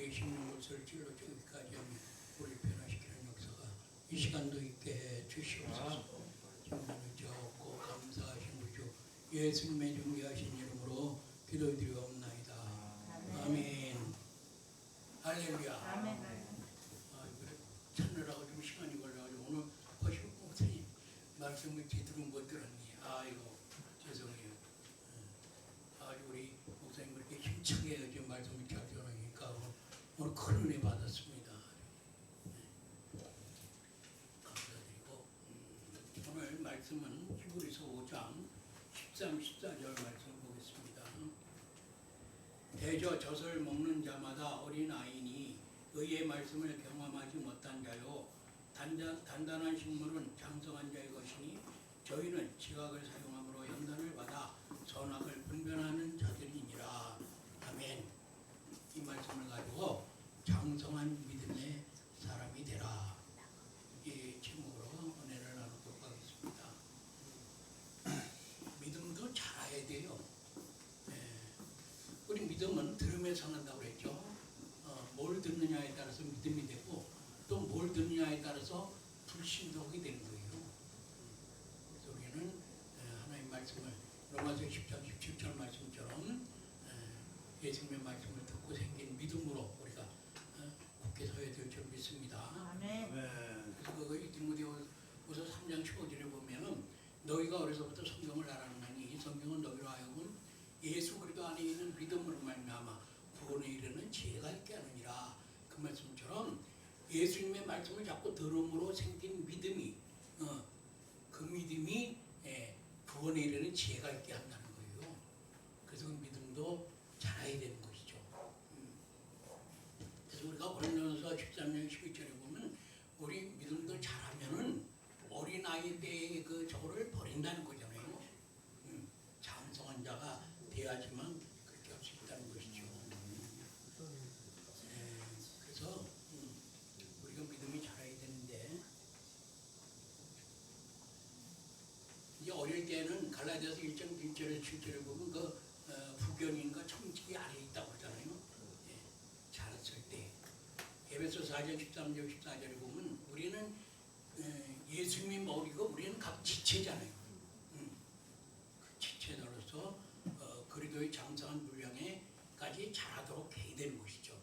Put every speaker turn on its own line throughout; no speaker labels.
계시는 곳을 찔러 저기까지 우리 변화시키는 역사가 이 시간도 있게 해 주시옵소서. 주님을 없고 감사하신 우주 예수님의 존귀하신 이름으로 기도드리옵나이다. 아멘. 할렐루야.
아멘.
그래 찾느라고 좀 시간이 걸려가지고 오늘 허시고 목사님 말씀을 제대로 못 들었니? 아이고 죄송해요. 아주 우리 목사님 그렇게 힘차게 지금 말씀을 잘 전하니까 오늘 큰 은혜 받았습니다. 감사드리고 오늘 말씀은 히브리서 5장 13, 14절 말씀을 보겠습니다. 대저 젖을 먹는 자마다 어린아이니 의의 말씀을 경험하지 못한 자요 단단한 식물은 장성한 자의 것이니 저희는 지각을 사용함으로 연단을 받아 선악을 분별하는 자들이니라. 아멘. 이 말씀을 가지고 장성한 믿음의 사람이 되라. 이 제목으로 은혜를 나누도록 하겠습니다. 믿음도 잘해야 돼요. 우리 믿음은 들으면서 산다고 그랬죠. 뭘 듣느냐에 따라서 믿음이 되고 또 뭘 듣느냐에 따라서 불신도 하게 되는 거예요. 그래서 우리는 하나님 말씀을 로마서 10장 17절 말씀처럼 예수님의 말씀을 듣고 생긴 믿음으로 우리가 굳게 서야 될 줄 믿습니다.
아멘.
그래서 그 디모데후서 3장 15절에 보면은 너희가 어려서부터 성경을 알아내니 이 성경은 너희로 하여금 예수 그리스도 안에 있는 믿음으로 말미암아 구원에 이르는 지혜가 있게 하느니라. 그 말씀처럼 예수님의 말씀을 자꾸 들음으로 생긴 믿음이 그 믿음이 구원에 이르는 지혜가 있게 한다는 거예요. 그래서 그 믿음도 자라야 되는 것이죠. 그래서 우리가 고린도전서 13장 12절에 보면 우리 믿음도 자라면은 어린아이 때의 그 저거를 버린다는 거잖아요. 장성한 자가 돼야지만 그렇게 할 수 있다는 것이죠. 그래서 우리가 믿음이 자라야 되는데 이제 어릴 때는 갈라디아서 1장 1절에 7절에 보면 그 후견인과 청지기 아래에 있다고 하잖아요. 자랐을 때 에베소 4장 13절 14절에 보면 우리는 예수님이 머리고 우리는 각 지체잖아요. 그 지체로서 그리스도의 장성한 분량에까지 자라도록 해야 되는 것이죠.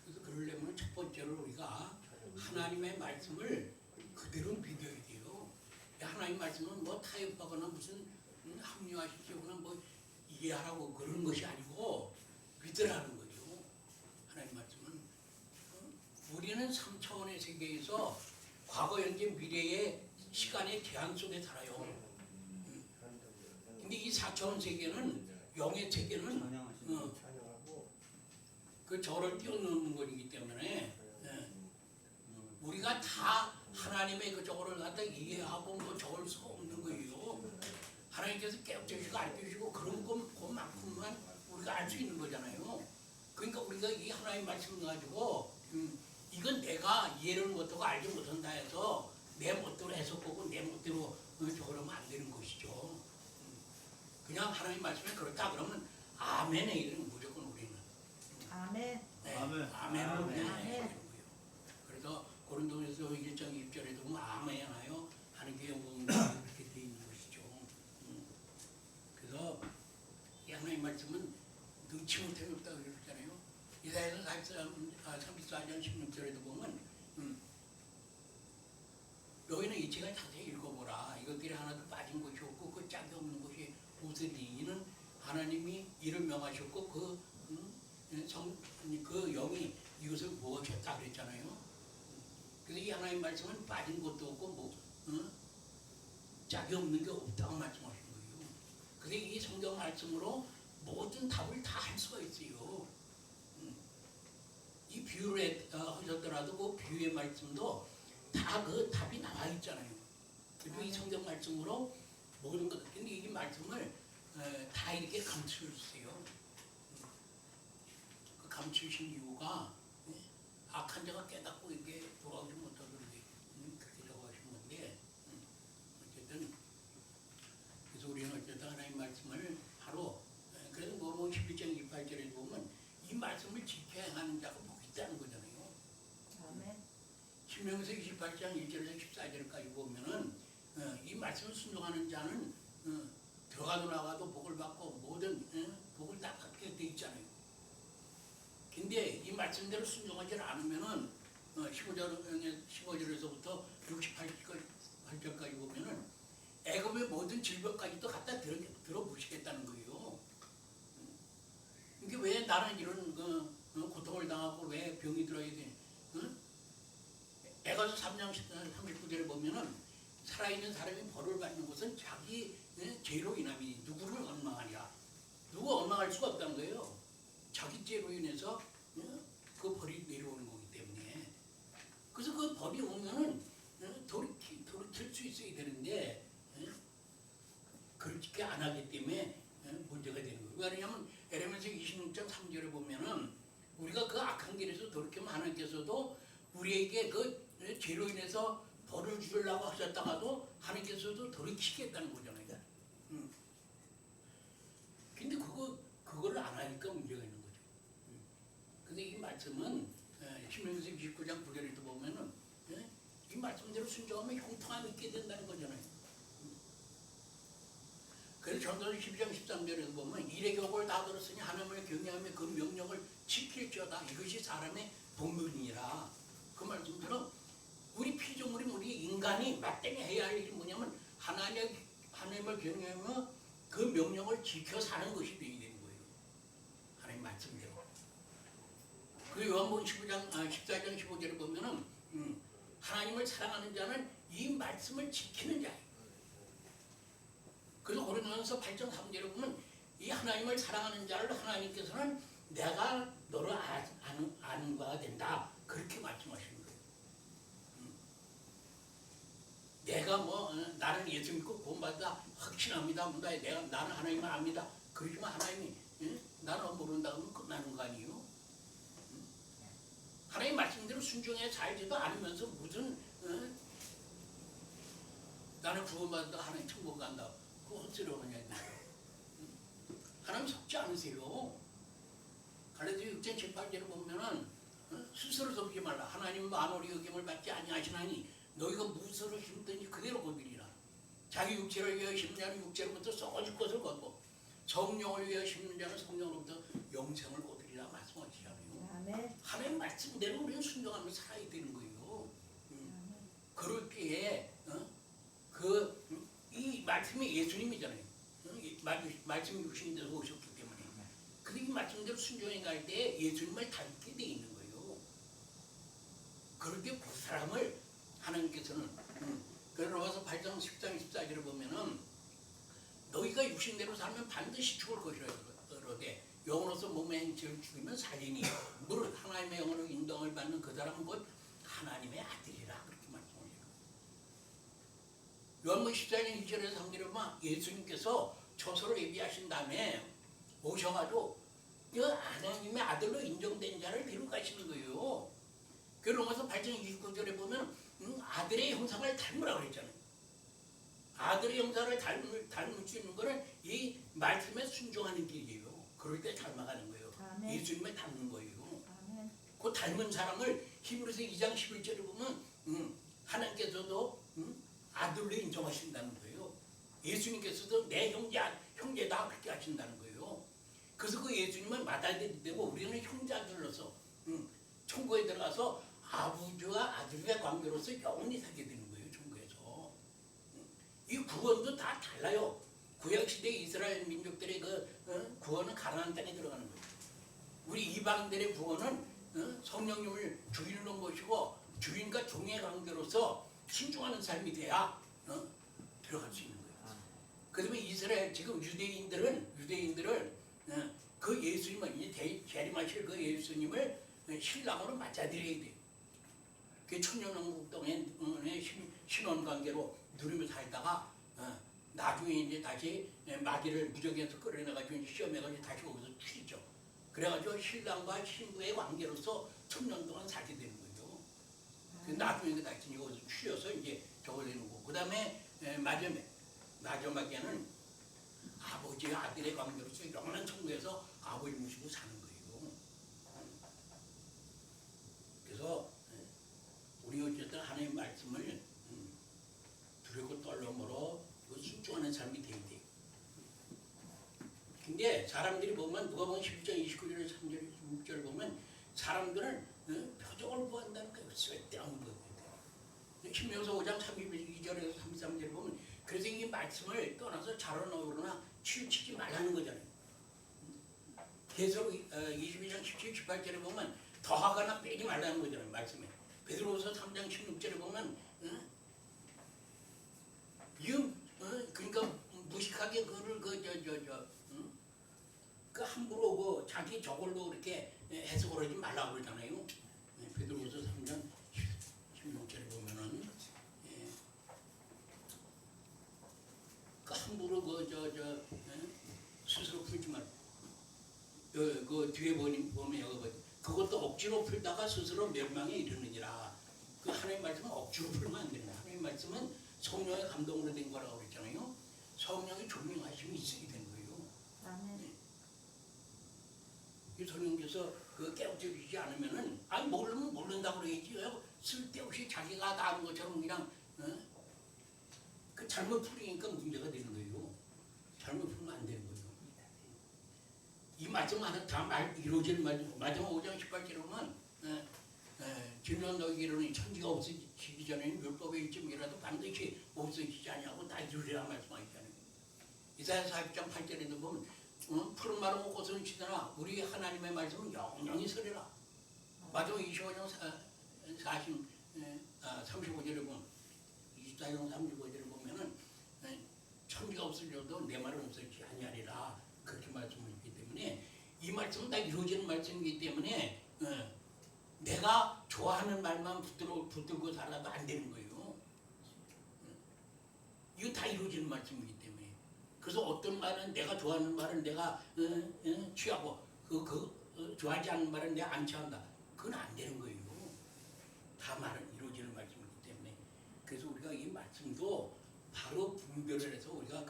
그래서 그러려면 첫 번째로 우리가 하나님의 말씀을 그대로 믿어야 돼요. 하나님 말씀은 뭐 타협하거나 무슨 합리화시키거나 뭐 이해하라고 그런 것이 아니고 믿으라는 거죠. 하나님 말씀은 우리는 3차원의 세계에서 과거, 현재, 미래의 시간의 제한 속에 살아요. 근데 이 4차원 세계는 영의 세계는 그 저를 뛰어넘는 것이기 때문에 우리가 다 하나님의 그 저거를 갖다 이해하고 뭐 적을 수 없는 거예요. 하나님께서 깨우쳐주시고 알려주시고 그런 것만큼만 우리가 알 수 있는 거잖아요. 그러니까 우리가 이 하나님 말씀을 가지고 이건 내가 이해를 못하고 알지 못한다 해서 내 멋대로 해석하고 내 멋대로 저러면 안 되는 것이죠. 그냥 하나님 말씀에 그렇다 그러면 아멘에 이르는 무조건 우리는
아멘.
네,
아멘.
아멘으로
아멘.
되는 거예요. 그래서 고린도전서 1장 1절에도 보면 아멘하여 하는 게 영광으로 이렇게 되어 있는 것이죠. 그래서 이 하나님 말씀은 능치 못해 없다고 그러잖아요. 이사야서 34장 16절에도 보면 너희는 이 책을 자세히 읽어보라. 이것들이 하나도 빠진 것이 없고 그 짝이 없는 것이 없으니 이는 하나님이 이를 명하셨고 그 영이 이것을 모으셨다 그랬잖아요. 그래서 이 하나님 말씀은 빠진 것도 없고 뭐 짝이 없는 게 없다고 말씀하신 거예요. 그래서 이 성경 말씀으로 모든 답을 다 할 수가 있어요. 이 비유를 하셨더라도 그 비유의 말씀도 다 그 답이 나와 있잖아요. 그리고 이 성경 말씀으로 모든 것. 근데 이 말씀을 다 이렇게 감추셨어요. 그 감추신 이유가 악한 자가 깨닫고 이게 돌아오지 못하도록 그렇게 적어하신 건데 어쨌든 그래서 우리는 어쨌든 하나님 말씀을 바로 그래서 뭐 11장 28절에 보면 이 말씀을 지켜야 신명기 28장 1절에서 14절까지 보면은 이 말씀을 순종하는 자는 들어가도 나가도 복을 받고 모든 복을 다 받게 돼 있잖아요. 근데 이 말씀대로 순종하지 않으면은 15절에서부터 68절까지 보면은 애굽의 모든 질병까지도 갖다 들어보시겠다는 거예요. 이게 왜 나는 이런 고통을 당하고 왜 병이 들어야 되니? 에가서 3장 39절에 보면은 살아있는 사람이 벌을 받는 것은 자기 죄로 인함이니 누구를 원망하리라. 누구 원망할 수가 없다는 거예요. 자기 죄로 인해서 그 벌이 내려오는 거기 때문에. 그래서 그 벌이 오면은 돌이킬 수 있어야 되는데 그렇게 안 하기 때문에 문제가 되는 거예요. 왜냐하면 에레미야 26장 3절에 보면은 우리가 그 악한 길에서 돌이키면 하나님께서도 우리에게 그 죄로 인해서 벌을 주려고 하셨다가도 하나님께서도 돌이키겠다는 거잖아요. 근데 그걸 안 하니까 문제가 있는 거죠. 근데 이 말씀은 신명기 29장 9절에도 보면은 이 말씀대로 순종하면 형통함이 있게 된다는 거잖아요. 그래서 전도서 12장 13절에도 보면 일의 교훈을 다 들었으니 하나님을 경외하며 그 명령을 지킬지어다. 이것이 사람의 본분이라. 그 말씀처럼 우리 피조물인 우리 인간이 마땅히 해야 할 일이 뭐냐면 하나님을 경외하며 그 명령을 지켜 사는 것이 되어야 되는 거예요. 하나님 말씀대로. 그 요한복음 14장 15절에 보면은 하나님을 사랑하는 자는 이 말씀을 지키는 자예요. 그래서 고린도전서 8장 3절에 보면 이 하나님을 사랑하는 자를 하나님께서는 내가 너를 아는 바가 된다. 그렇게 말씀하시는 거예요. 내가 나는 예수 믿고 구원받다 확신합니다. 나는 하나님을 압니다. 그러지만 하나님이 나는 모른다 그러면 끝나는 거 아니에요? 하나님 말씀대로 순종해 살지도 않으면서 무슨 나는 구원받다 하나님 천국 간다. 그거 헛소리하냐 이거예요. 하나님 속지 않으세요. 갈라디아 6장 18절을 보면은 스스로 속지 말라. 하나님 만월의 여김을 받지 아니하시나니 너희가 무엇으로 힘든지 그대로 거두리라. 자기 육체를 위하여 심는 자는 육체로부터 썩어질 것을 거두고 성령을 위하여 심는 자는 성령으로부터 영생을 거두리라 말씀하시잖아요. 하나님 말씀대로 우리는 순종하면서 살아야 되는 거예요. 그럴 때에 이 말씀이 예수님이잖아요. 말씀이 육신이 되어서 오셨기 때문에. 근데 이 말씀대로 순종해 갈 때 예수님을 닮게 돼 있는 거예요. 그럴 때 그 사람을 하나님께서는 로마서 8장 10장 14절을 보면은 너희가 육신대로 살면 반드시 죽을 것이라 그러되 영으로서 몸의 행실을 죽이면 살리니 무릇 하나님의 영으로 인도함을 받는 그 사람은 곧 하나님의 아들이라 그렇게 말씀하셔요. 요한복음 14장 2절에서 3절에 보면 예수님께서 초소를 예비하신 다음에 오셔가지고 하나님의 아들로 인정된 자를 데려가시는 거예요. 그 로마서 8장 29절에 보면 아들의 형상을 닮으라고 그랬잖아요. 아들의 형상을 닮을 수 있는 것은 이 말씀에 순종하는 길이에요. 그럴 때 닮아가는 거예요. 아멘. 예수님을 닮는 거예요. 아멘. 그 닮은 사람을 히브리서 2장 11절에 보면 하나님께서도 아들로 인정하신다는 거예요. 예수님께서도 내 형제다 그렇게 하신다는 거예요. 그래서 그 예수님을 맏아들이 되고 우리는 형제아들로서 천국에 들어가서 아버지와 아들의 관계로서 영원히 살게 되는 거예요. 천국에서. 이 구원도 다 달라요. 구약시대 이스라엘 민족들의 구원은 가나안 땅에 들어가는 거예요. 우리 이방인들의 구원은 성령님을 주인으로 모시고 주인과 종의 관계로서 신중하는 삶이 돼야 들어갈 수 있는 거예요. 그다음에 이스라엘 지금 유대인들은 그 예수님을 이제 재림하실 그 예수님을 신랑으로 맞아들여야 돼요. 그 천년왕국 동안의 신혼관계로 누리며 살다가 나중에 이제 다시 마귀를 무적에서 끌어내가지고 시험해가지고 다시 거기서 추리죠. 그래가지고 신랑과 신부의 관계로서 천년 동안 살게 되는 거죠. 나중에 다시 여기서 추려서 이제 저걸 내는 거고. 그 다음에 마지막에는 아버지와 아들의 관계로서 영원한 천국에서 아버지 모시고 사는 거예요. 그래서 우리 어쨌든 사는 삶이 돼야 돼. 근데 사람들이 보면 누가 보면 11장 29절 3절 6절을 보면 사람들은 표적을 구한다는 거예요. 쓸데없는 거거든. 신명서 5장 32절에서 33절을 보면 그래서 이 말씀을 떠나서 자로나오거나 치우치지 말라는 거잖아요. 계속 22장 17, 18절에 보면 더하거나 빼지 말라는 거잖아요. 말씀에. 베드로후서 3장 16절에 보면 그러니까 무식하게 그거를 그 함부로 자기 저걸로 이렇게 해석을 하지 말라고 그러잖아요. 베드로후서 3장 16절에 보면은 그 함부로 스스로 풀지 말고 그 뒤에 보면 그것도 억지로 풀다가 스스로 멸망에 이르느니라. 그 하나님 말씀은 억지로 풀면 안 됩니다. 하나님 말씀은 성령의 감동으로 된 거라고 그랬잖아요. 성령의 조명하심이 있어야 되는 거예요.
아멘.
이 성령께서 그 깨우쳐 주지 않으면은 모르면 모른다고 그러겠지. 쓸데없이 자기가 다 아는 것처럼 그냥 그 잘못 풀리니까 문제가 되는 거예요. 잘못 풀면 안 되는 거예요. 이 말씀 하나 다 이루어지는 말씀. 마지막 5장 18절에 보면 진노한 너희에게로는 천지가 없어지기 전에는 율법의 일점이라도 반드시 없어지지 아니하고 다 이루리라 말씀하셨잖아요. 이사야 40장 8절에도 보면 푸른 마른 옷은 치더나 우리 하나님의 말씀은 영영히 서리라. 마지막 25장 35절에 보면 24장 35절에 보면은 천지가 없어져도 내 말은 없어지지 아니하리라. 그렇게 말씀하셨기 때문에 이 말씀은 다 이루어지는 말씀이기 때문에 내가 좋아하는 말만 붙들고 살아도 안 되는 거예요. 이거 다 이루어지는 말씀이기 때문에. 그래서 어떤 말은 내가 좋아하는 말은 내가 취하고 좋아하지 않는 말은 내가 안 취한다. 그건 안 되는 거예요. 다 말은 이루어지는 말씀이기 때문에. 그래서 우리가 이 말씀도 바로 분별을 해서 우리가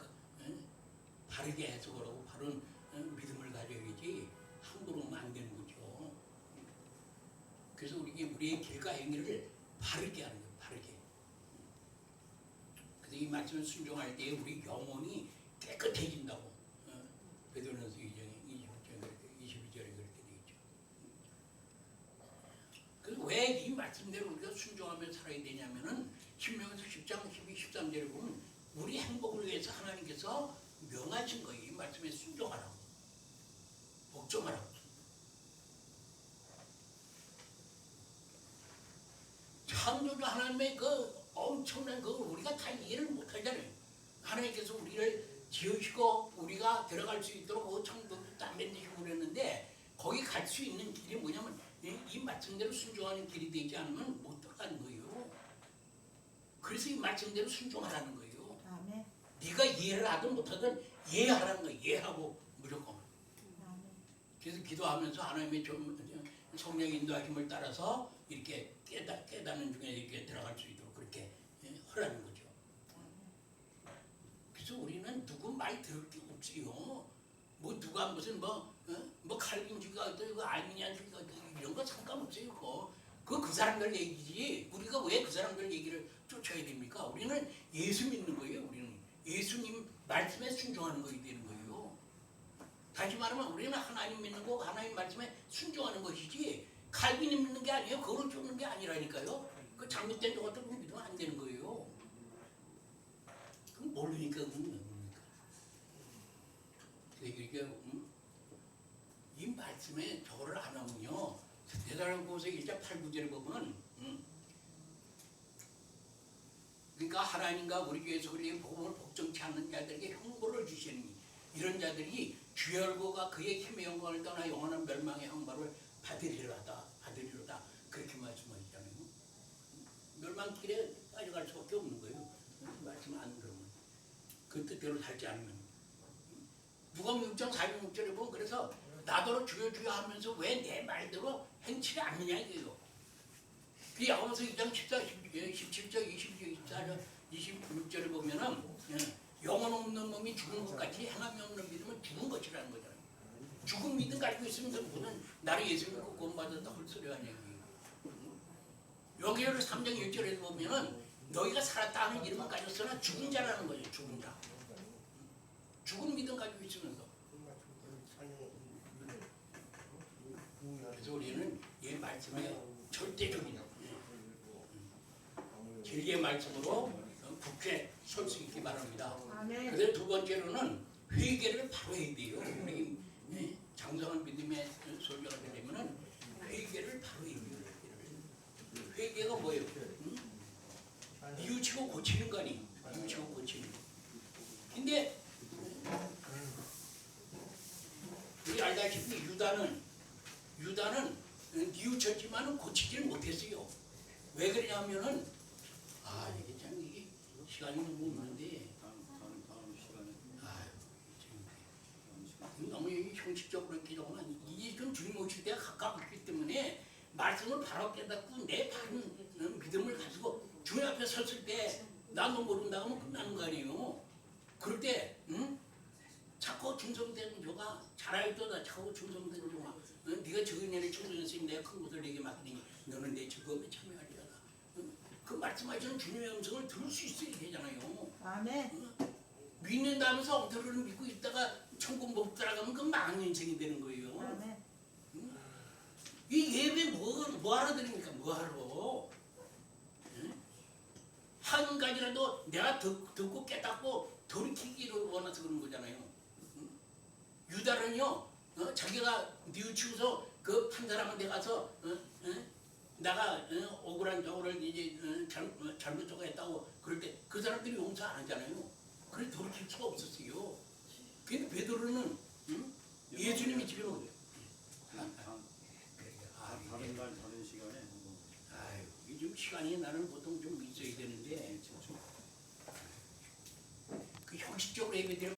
바르게 해석을 하고 바른 믿음을 가져야지 함부로 하면 안 되는 거죠. 그래서 우리의 길과 행위를 바르게 하는 거예요. 바르게. 그래서 이 말씀을 순종할 때 우리 영혼이 깨끗해진다고 베드로전서 22절에 그렇게 되어 있죠. 그래서 왜 이 말씀대로 우리가 순종하며 살아야 되냐면은 신명서 10장 12, 13절에 보면 우리 행복을 위해서 하나님께서 명하신 거예요. 이 말씀에 순종하라고. 복종하라고. 창조주 하나님의 그 엄청난 그걸 우리가 다 이해를 못하잖아요. 하나님께서 우리를 지으시고 우리가 들어갈 수 있도록 그 천국을 다 만드시고 그랬는데 거기 갈 수 있는 길이 뭐냐면 이 말씀대로 순종하는 길이 되지 않으면 못 들어가는 거예요. 그래서 이 말씀대로 순종하라는 거예요.
아멘.
네가 이해를 하든 못하든 이해하라는 거예요. 이해하고 무조건.
아멘.
그래서 기도하면서 하나님의 성령 인도하심을 따라서 이렇게 깨닫는 중에 이렇게 들어갈 수 있도록 그렇게 하라는 거죠. 그래서 우리는 누구 말 들을 게 없어요. 뭐 누가 무슨 뭐 칼빈주의가 어떠고 아르미니안주의가 어떠고 이런 거 상관없어요. 그 사람들 얘기지. 우리가 왜 그 사람들 얘기를 쫓아야 됩니까? 우리는 예수 믿는 거예요. 우리는 예수님 말씀에 순종하는 거이 되는 거예요. 다시 말하면 우리는 하나님 믿는 거, 하나님 말씀에 순종하는 것이지 칼빈이 믿는 게 아니에요. 그걸 쫓는 게 아니라니까요. 그 잘못된 것들 믿으면 안 되는 거예요. 그럼 모르니까 그런 그러니까 이 말씀에 저거를 안 하면요. 데살로니가서 1장 8, 9절에 보면 그러니까 하나님과 우리 주 예수 그리스도의 복음을 복종치 않는 자들에게 형벌을 주시니 이런 자들이 주열고가 그의 힘의 영광을 떠나 영원한 멸망의 형벌을 받으리로다 그렇게 말씀하시잖아요. 멸망길에 빠져갈 수밖에 없는 거예요. 말씀 안 들으면 그 뜻대로 살지 않으면. 누가복음 6장 46절에 보면 그래서 나더러 주여 주여 하면서 왜 내 말대로 행치 않느냐 이거예요. 그 야고보서 2장 17절 24절 26절에 보면은 영혼 없는 몸이 죽은 것 같이 행함이 없는 믿음은 죽은 것이라는 거잖아요. 죽은 믿음 가지고 있으면서 무슨 나를 예수 믿고 구원받았다 헐소리 하냐 이거예요. 여기를 3장 1절에서 보면은 너희가 살았다 하는 이름은 가졌으나 죽은 자라는 거죠. 죽은 자. 죽은 믿음 가지고 있으면서. 그래서 우리는 이 말씀에 절대적인 길게 말씀으로 굳게 설 수 있기 바랍니다. 그래서 두 번째로는 회개를 바로 해야 돼요. 우리 장성한 믿음의 설교가 되려면은 회개를 바로 해야 돼요. 회개가 뭐예요? 뉘우치고 고치는 거 아니에요. 뉘우치고 고치는 거. 근데 우리 알다시피 유다는 뉘우쳤지만은 고치지를 못했어요. 왜 그러냐면은 이게 참 이게 시간이 너무 없는데 너무 형식적으로 이렇게 적으면 이게 좀 주님 오실 때가 가까웠기 때문에 말씀을 바로 깨닫고 내 바른 믿음을 가지고 주님 앞에 섰을 때 나도 모른다고 하면 끝나는 거 아니에요. 그럴 때 자꾸 중성된 조가 잘하였도다 자꾸 중성된 조가 네가 적은 일을 청소했으니 내가 큰 것을 내게 맡기니 너는 내 즐거움에 참여하리라. 그 말씀하시는 주님의 음성을 들을 수 있어야 되잖아요.
아멘.
믿는다면서 엉터리를 믿고 있다가 천국 못 들어가면 그건 망한 인생이 되는 거예요.
아멘.
이 예배 뭐하러 드립니까? 뭐하러? 한 가지라도 내가 듣고 깨닫고 돌이키기를 원해서 그런 거잖아요. 유다는요, 자기가 뉘우치고서 그 판사람한 데 가서 내가 억울한 저거를 이제 잘못 저거 했다고 그럴 때 그 사람들이 용서 안 하잖아요. 그래서 돌이킬 수가 없었어요. 근데 베드로는 예수님이 지금
다른 시간에
이 좀 시간이 나는 보통 좀 있어야 되는데 그 형식적으로 예배드려